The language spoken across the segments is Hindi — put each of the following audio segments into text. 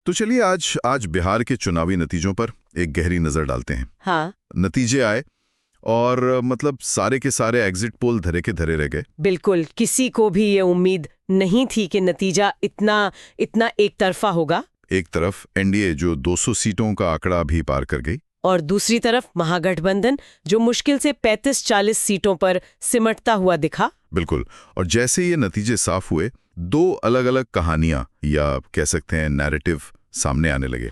तो चलिए आज आज बिहार के चुनावी नतीजों पर एक गहरी नजर डालते हैं। हाँ, नतीजे आए और मतलब सारे के सारे एग्जिट पोल धरे के धरे रह गए। बिल्कुल किसी को भी ये उम्मीद नहीं थी कि नतीजा इतना इतना एक तरफा होगा। एक तरफ एनडीए जो 200 सीटों का आंकड़ा भी पार कर गई, और दूसरी तरफ महागठबंधन जो मुश्किल से 35-40 सीटों पर सिमटता हुआ दिखा। बिल्कुल। और जैसे ये नतीजे साफ हुए, दो अलग अलग कहानियां या कह सकते हैं नैरेटिव सामने आने लगे।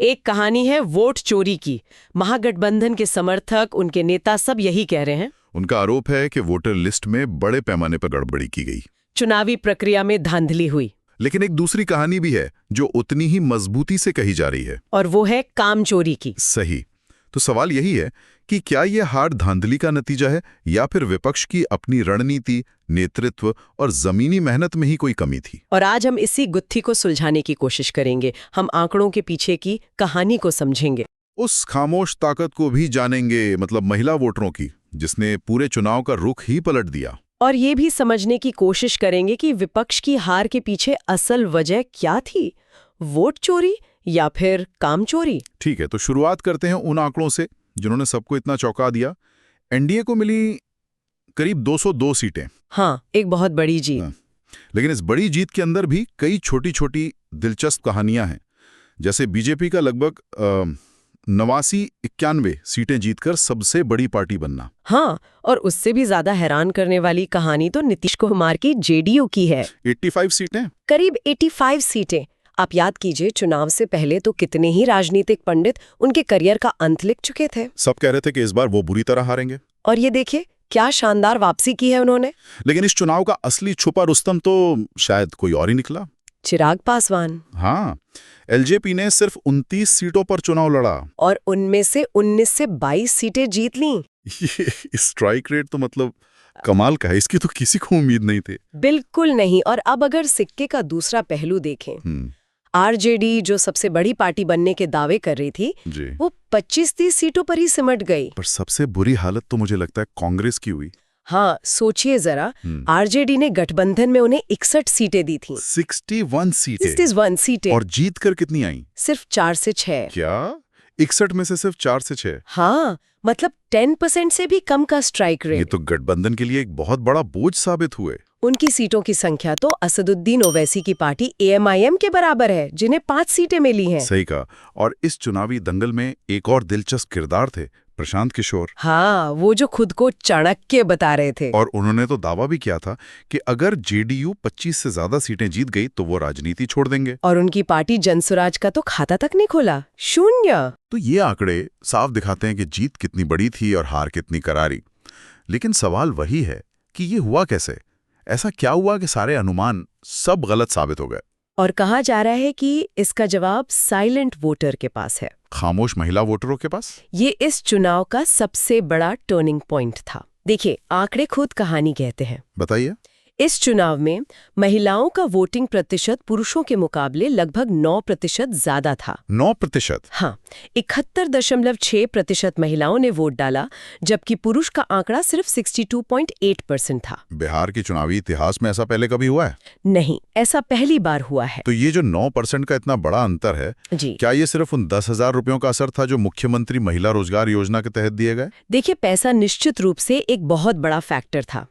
एक कहानी है वोट चोरी की। महागठबंधन के समर्थक, उनके नेता सब यही कह रहे हैं। उनका आरोप है कि वोटर लिस्ट में बड़े पैमाने पर गड़बड़ी की गई, चुनावी प्रक्रिया में धांधली हुई। लेकिन एक दूसरी कहानी भी है जो उतनी ही मजबूती से कही जा रही है, और वो है काम चोरी की। सही। तो सवाल यही है कि क्या ये हार धांधली का नतीजा है या फिर विपक्ष की अपनी रणनीति, नेतृत्व और जमीनी मेहनत में ही कोई कमी थी। और आज हम इसी गुत्थी को सुलझाने की कोशिश करेंगे। हम आंकड़ों के पीछे की कहानी को समझेंगे, उस खामोश ताकत को भी जानेंगे, मतलब महिला वोटरों की, जिसने पूरे चुनाव का रुख ही पलट दिया। और ये भी समझने की कोशिश करेंगे कि विपक्ष की हार के पीछे असल वजह क्या थी, वोट चोरी या फिर काम चोरी। ठीक है, तो शुरुआत करते हैं उन आंकड़ों से जिन्होंने सबको इतना चौंका दिया। एनडीए को मिली करीब 202 सीटें। हाँ, एक बहुत बड़ी जीत। हाँ। लेकिन इस बड़ी जीत के अंदर भी कई छोटी छोटी दिलचस्प कहानियां हैं। जैसे बीजेपी का लगभग 89-91 सीटें जीतकर सबसे बड़ी पार्टी बनना। हाँ, और उससे भी ज्यादा हैरान करने वाली कहानी तो नीतीश कुमार की जेडीयू की है। 85 सीटें, करीब 85 सीटें। आप याद कीजिए, चुनाव से पहले तो कितने ही राजनीतिक पंडित उनके करियर का अंत लिख चुके थे। सब कह रहे थे कि इस बार वो बुरी तरह हारेंगे। और ये देखिए क्या शानदार वापसी की है उन्होंने। लेकिन इस चुनाव का असली छुपा रुस्तम तो शायद कोई और ही निकला। चिराग पासवान। हाँ, एलजेपी ने सिर्फ 29 सीटों पर चुनाव लड़ा और उनमें से 19 से 22 सीटें जीत लीं। ये स्ट्राइक रेट तो मतलब कमाल का है, इसकी तो किसी को उम्मीद नहीं थी। बिल्कुल नहीं। और अब अगर सिक्के का दूसरा पहलू देखें, आरजेडी जो सबसे बड़ी पार्टी बनने के दावे कर रही थी, वो 25-30 सीटों पर ही सिमट गई। पर सबसे बुरी हालत तो मुझे लगता है कांग्रेस की हुई। हाँ, सोचिए जरा, आरजेडी ने गठबंधन में उन्हें 61 सीटें दी थी। 61 सीटें। 61 सीटें। और जीत कर कितनी आई? सिर्फ 4 से 6। क्या 61 में से सिर्फ 4 से 6? हाँ, मतलब 10% से भी कम का स्ट्राइक ये रेट। तो गठबंधन के लिए एक बहुत बड़ा बोझ साबित हुए। उनकी सीटों की संख्या तो असदुद्दीन ओवैसी की पार्टी एएमआईएम के बराबर है, जिन्हें 5 सीटें मिली हैं। सही कहा। और इस चुनावी दंगल में एक और दिलचस्प किरदार थे, प्रशांत किशोर। हाँ, वो जो खुद को चाणक्य बता रहे थे। और उन्होंने तो दावा भी किया था कि अगर जेडीयू 25 से ज्यादा सीटें जीत गई तो वो राजनीति छोड़ देंगे। और उनकी पार्टी जनसुराज का तो खाता तक नहीं खोला, 0। तो ये आंकड़े साफ दिखाते हैं कि जीत कितनी बड़ी थी और हार कितनी करारी। लेकिन सवाल वही है कि ये हुआ कैसे? ऐसा क्या हुआ कि सारे अनुमान सब गलत साबित हो गए? और कहा जा रहा है कि इसका जवाब साइलेंट वोटर के पास है। खामोश महिला वोटरों के पास। ये इस चुनाव का सबसे बड़ा टर्निंग पॉइंट था। देखिए, आंकड़े खुद कहानी कहते हैं। बताइए। इस चुनाव में महिलाओं का वोटिंग प्रतिशत पुरुषों के मुकाबले लगभग 9% ज्यादा था। 9%? हाँ, 71.6% महिलाओं ने वोट डाला, जबकि पुरुष का आंकड़ा सिर्फ 62.8% था। बिहार के चुनावी इतिहास में ऐसा पहले कभी हुआ है? नहीं, ऐसा पहली बार हुआ है। तो ये जो 9% का इतना बड़ा अंतर है, जी, क्या ये सिर्फ उन 10,000 रुपयों का असर था जो मुख्यमंत्री महिला रोजगार योजना के तहत दिए गए? देखिए, पैसा निश्चित रूप से एक बहुत बड़ा फैक्टर था।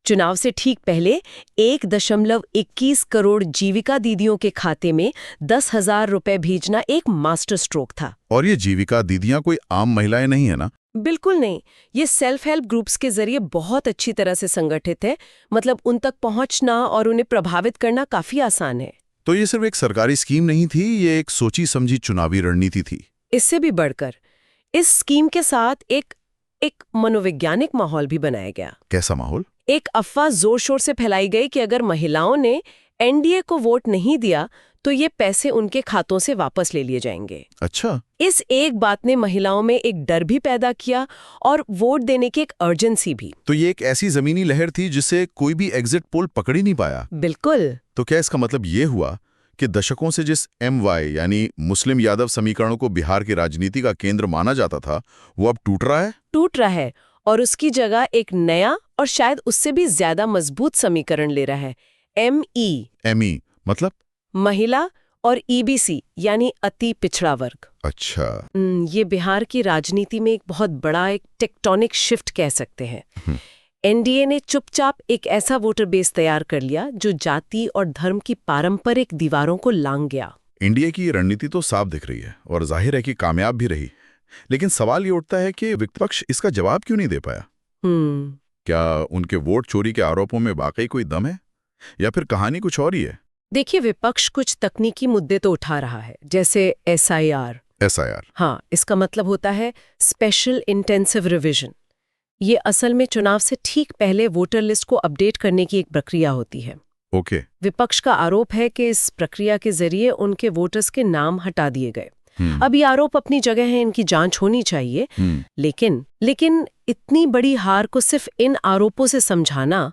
चुनाव से ठीक पहले 1.21 करोड़ जीविका दीदियों के खाते में 10,000 रुपए भेजना एक मास्टर स्ट्रोक था। और ये जीविका दीदियां कोई आम महिलाएं नहीं है ना? बिल्कुल नहीं। ये सेल्फ हेल्प ग्रुप्स के जरिए बहुत अच्छी तरह से संगठित है। मतलब उन तक पहुंचना और उन्हें प्रभावित करना काफी आसान है। तो ये सिर्फ एक सरकारी स्कीम नहीं थी, ये एक सोची समझी चुनावी रणनीति थी। इससे भी बढ़कर इस स्कीम के साथ एक मनोवैज्ञानिक माहौल भी बनाया गया। कैसा माहौल? एक अफवाह जोर शोर से फैलाई गई कि अगर महिलाओं ने एनडीए को वोट नहीं दिया तो ये पैसे उनके खातों से वापस ले लिए जाएंगे। अच्छा। इस एक बात ने महिलाओं में एक डर भी पैदा किया और वोट देने की एक अर्जेंसी भी। तो ये एक ऐसी जमीनी लहर थी जिसे कोई भी एग्जिट पोल पकड़ ही नहीं पाया। बिल्कुल। तो क्या इसका मतलब ये हुआ कि दशकों से जिस MY यानी मुस्लिम यादव समीकरणों को बिहार की राजनीति का केंद्र माना जाता था, वो अब टूट रहा है? टूट रहा है, और उसकी जगह एक नया और शायद उससे भी ज्यादा मजबूत समीकरण ले रहा है, ME। ME मतलब? महिला और ईबीसी यानी अति पिछड़ा वर्ग। अच्छा। ये बिहार की राजनीति में एक बहुत बड़ा एक टेक्टोनिक शिफ्ट कह सकते हैं। एनडीए ने चुपचाप एक ऐसा वोटर बेस तैयार कर लिया जो जाति और धर्म की पारंपरिक दीवारों को लांघ गया। इंडिया की ये रणनीति तो साफ दिख रही है और जाहिर है कि कामयाब भी रही, लेकिन सवाल ये उठता है कि विपक्ष इसका जवाब क्यों नहीं दे पाया? क्या उनके वोट चोरी के आरोपों में वाकई कोई दम है या फिर कहानी कुछ और ही है? देखिए, विपक्ष कुछ तकनीकी मुद्दे तो उठा रहा है, जैसे एसआईआर। हाँ, इसका मतलब होता है स्पेशल इंटेंसिव रिवीजन। ये असल में चुनाव से ठीक पहले वोटर लिस्ट को अपडेट करने की एक प्रक्रिया होती है। ओके। विपक्ष का आरोप है कि इस प्रक्रिया के जरिए उनके वोटर्स के नाम हटा दिए गए। अब ये आरोप अपनी जगह है, इनकी जांच होनी चाहिए, लेकिन इतनी बड़ी हार को सिर्फ इन आरोपों से समझाना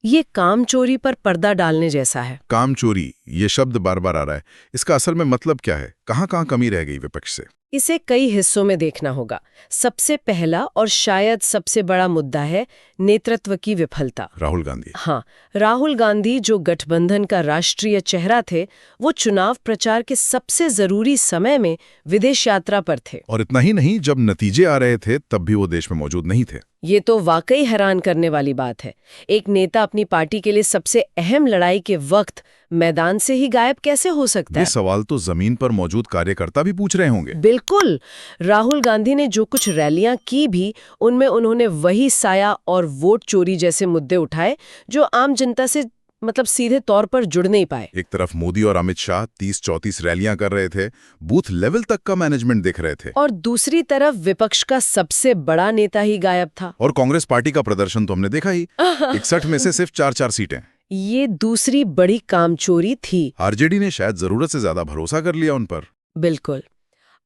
ये काम चोरी पर पर्दा डालने जैसा है। काम चोरी, ये शब्द बार बार आ रहा है। इसका असल में मतलब क्या है? कहाँ कमी रह गई विपक्ष से? इसे कई हिस्सों में देखना होगा। सबसे पहला और शायद सबसे बड़ा मुद्दा है नेतृत्व की विफलता। राहुल गांधी। हाँ, राहुल गांधी जो गठबंधन का राष्ट्रीय चेहरा थे, वो चुनाव प्रचार के सबसे जरूरी समय में विदेश यात्रा पर थे। और इतना ही नहीं, जब नतीजे आ रहे थे तब भी वो देश में मौजूद नहीं थे। ये तो वाकई हैरान करने वाली बात है। एक नेता अपनी पार्टी के लिए सबसे अहम लड़ाई के वक्त मैदान से ही गायब कैसे हो सकता है? ये सवाल तो जमीन पर मौजूद कार्यकर्ता भी पूछ रहे होंगे। बिल्कुल। राहुल गांधी ने जो कुछ रैलियां की भी, उनमें उन्होंने वही साया और वोट चोरी जैसे मुद्दे उठाए जो आम जनता से सीधे तौर पर जुड़ नहीं पाए। एक तरफ मोदी और अमित शाह 30-34 रैलियां कर रहे थे, बूथ लेवल तक का मैनेजमेंट देख रहे थे, और दूसरी तरफ विपक्ष का सबसे बड़ा नेता ही गायब था। और कांग्रेस पार्टी का प्रदर्शन तो हमने देखा ही। 61 में से सिर्फ 4 सीटें। ये दूसरी बड़ी कामचोरी थी। आरजेडी ने शायद जरूरत से ज्यादा भरोसा कर लिया उन पर। बिल्कुल।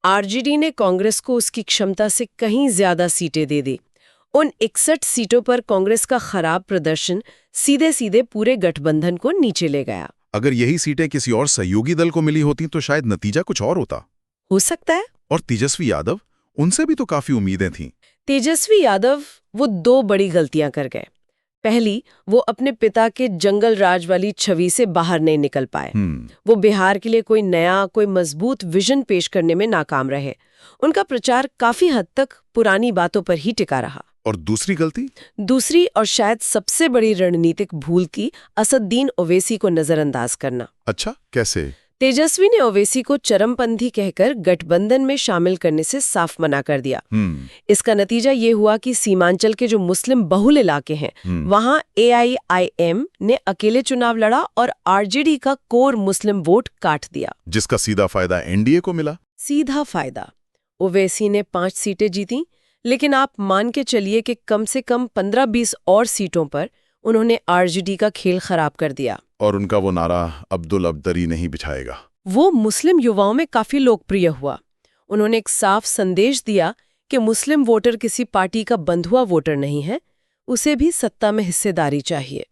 आरजेडी ने कांग्रेस को उसकी क्षमता से कहीं ज्यादा सीटें दे दी। उन 61 सीटों पर कांग्रेस का खराब प्रदर्शन सीधे सीधे पूरे गठबंधन को नीचे ले गया। अगर यही सीटें किसी और सहयोगी दल को मिली होती तो शायद नतीजा कुछ और होता। हो सकता है। और तेजस्वी यादव, उनसे भी तो काफी उम्मीदें थीं। तेजस्वी यादव वो 2 बड़ी गलतियां कर गए। पहली, वो अपने पिता के जंगल राज वाली छवि से बाहर नहीं निकल पाए। वो बिहार के लिए कोई मजबूत विजन पेश करने में नाकाम रहे। उनका प्रचार काफी हद तक पुरानी बातों पर ही टिका रहा। और दूसरी गलती? दूसरी और शायद सबसे बड़ी रणनीतिक भूल थी असदुद्दीन ओवैसी को नजरअंदाज करना। अच्छा, कैसे? तेजस्वी ने ओवैसी को चरमपंथी कहकर गठबंधन में शामिल करने से साफ मना कर दिया। इसका नतीजा ये हुआ कि सीमांचल के जो मुस्लिम बहुल इलाके हैं, वहां AIIM ने अकेले चुनाव लड़ा और आरजेडी का कोर मुस्लिम वोट काट दिया, जिसका सीधा फायदा एनडीए को मिला। सीधा फायदा। ओवैसी ने 5 सीटें जीती, लेकिन आप मान के चलिए कि कम से कम 15-20 और सीटों पर उन्होंने आरजेडी का खेल खराब कर दिया। और उनका वो नारा अब्दुल अब्दरी नहीं बिछाएगा, वो मुस्लिम युवाओं में काफी लोकप्रिय हुआ। उन्होंने एक साफ संदेश दिया कि मुस्लिम वोटर किसी पार्टी का बंधुआ वोटर नहीं है, उसे भी सत्ता में हिस्सेदारी चाहिए।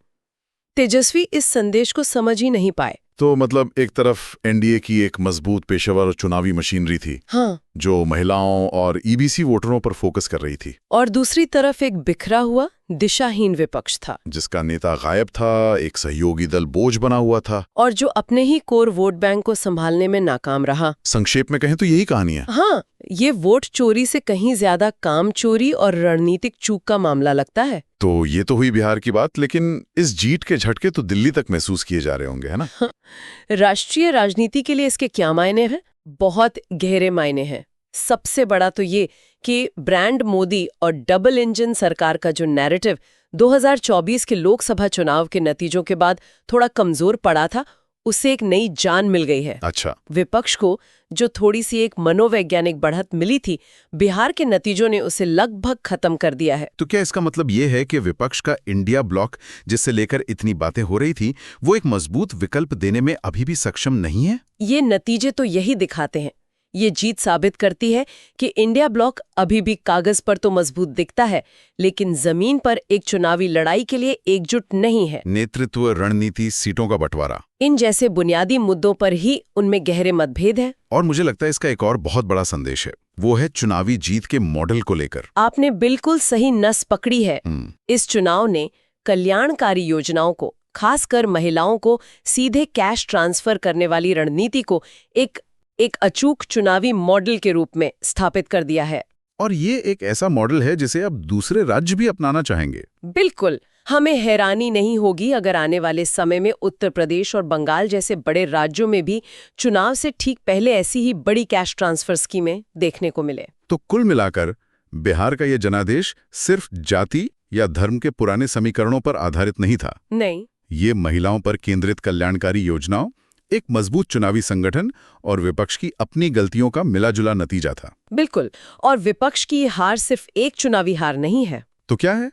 तेजस्वी इस संदेश को समझ ही नहीं पाए। तो मतलब एक तरफ एनडीए की एक मजबूत पेशेवर चुनावी मशीनरी थी, हाँ, जो महिलाओं और ईबीसी वोटरों पर फोकस कर रही थी, और दूसरी तरफ एक बिखरा हुआ दिशाहीन विपक्ष था, जिसका नेता गायब था, एक सहयोगी दल बोझ बना हुआ था, और जो अपने ही कोर वोट बैंक को संभालने में नाकाम रहा। संक्षेप में कहें तो यही कहानी है। हाँ, ये वोट चोरी से कहीं ज्यादा काम चोरी और रणनीतिक चूक का मामला लगता है। तो ये तो हुई बिहार की बात, लेकिन इस जीत के झटके तो दिल्ली तक महसूस किए जा रहे होंगे, है ना? राष्ट्रीय राजनीति के लिए इसके क्या मायने हैं? बहुत गहरे मायने हैं। सबसे बड़ा तो ये कि ब्रांड मोदी और डबल इंजन सरकार का जो नैरेटिव 2024 के लोकसभा चुनाव के नतीजों के बाद थोड़ा कमजोर पड़ा था, उसे एक नई जान मिल गई है। अच्छा। विपक्ष को जो थोड़ी सी एक मनोवैज्ञानिक बढ़त मिली थी, बिहार के नतीजों ने उसे लगभग खत्म कर दिया है। तो क्या इसका मतलब ये है कि विपक्ष का इंडिया ब्लॉक, जिससे लेकर इतनी बातें हो रही थी, वो एक मजबूत विकल्प देने में अभी भी सक्षम नहीं है? ये नतीजे तो यही दिखाते हैं। ये जीत साबित करती है कि इंडिया ब्लॉक अभी भी कागज पर तो मजबूत दिखता है, लेकिन जमीन पर एक चुनावी लड़ाई के लिए एकजुट नहीं है। नेतृत्व, रणनीति, सीटों का बंटवारा, इन जैसे बुनियादी मुद्दों पर ही उनमें गहरे मतभेद हैं। और मुझे लगता है इसका एक और बहुत बड़ा संदेश है, वो है चुनावी जीत के मॉडल को लेकर। आपने बिल्कुल सही नस पकड़ी है। इस चुनाव ने कल्याणकारी योजनाओं को, खासकर महिलाओं को सीधे कैश ट्रांसफर करने वाली रणनीति को एक अचूक चुनावी मॉडल के रूप में स्थापित कर दिया है। और ये एक ऐसा मॉडल है जिसे अब दूसरे राज्य भी अपनाना चाहेंगे। बिल्कुल। हमें हैरानी नहीं होगी अगर आने वाले समय में उत्तर प्रदेश और बंगाल जैसे बड़े राज्यों में भी चुनाव से ठीक पहले ऐसी ही बड़ी कैश ट्रांसफर स्कीमें देखने को मिले। तो कुल मिलाकर बिहार का ये जनादेश सिर्फ जाति या धर्म के पुराने समीकरणों पर आधारित नहीं था। नहीं, ये महिलाओं पर केंद्रित कल्याणकारी योजनाओं, एक मजबूत चुनावी संगठन और विपक्ष की अपनी गलतियों का मिलाजुला नतीजा था। बिल्कुल। और विपक्ष की ये हार सिर्फ एक चुनावी हार नहीं है। तो क्या है?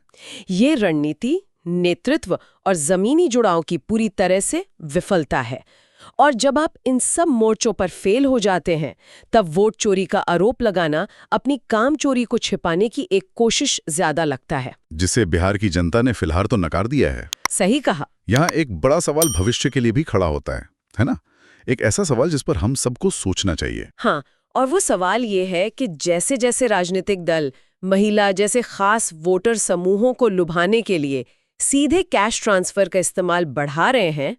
ये रणनीति, नेतृत्व और जमीनी जुड़ाव की पूरी तरह से विफलता है। और जब आप इन सब मोर्चों पर फेल हो जाते हैं, तब वोट चोरी का आरोप लगाना अपनी काम चोरी को छिपाने की एक कोशिश ज्यादा लगता है, जिसे बिहार की जनता ने फिलहाल तो नकार दिया है। सही कहा। यहाँ एक बड़ा सवाल भविष्य के लिए भी खड़ा होता है ना? एक ऐसा सवाल जिस पर हम सबको सोचना चाहिए। हाँ, और वो सवाल ये है कि जैसे जैसे राजनीतिक दल महिला जैसे खास वोटर समूहों को लुभाने के लिए सीधे कैश ट्रांसफर का इस्तेमाल बढ़ा रहे हैं,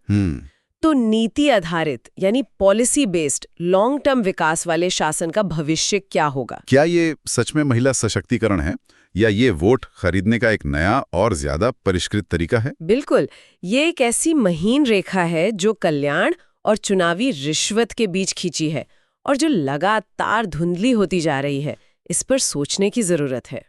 तो नीति आधारित यानी पॉलिसी बेस्ड लॉन्ग टर्म विकास वाले शासन का भविष्य क्या होगा? क्या ये सच में महिला सशक्तिकरण है या ये वोट खरीदने का एक नया और ज्यादा परिष्कृत तरीका है? बिल्कुल, ये एक ऐसी महीन रेखा है जो कल्याण और चुनावी रिश्वत के बीच खींची है और जो लगातार धुंधली होती जा रही है। इस पर सोचने की जरूरत है।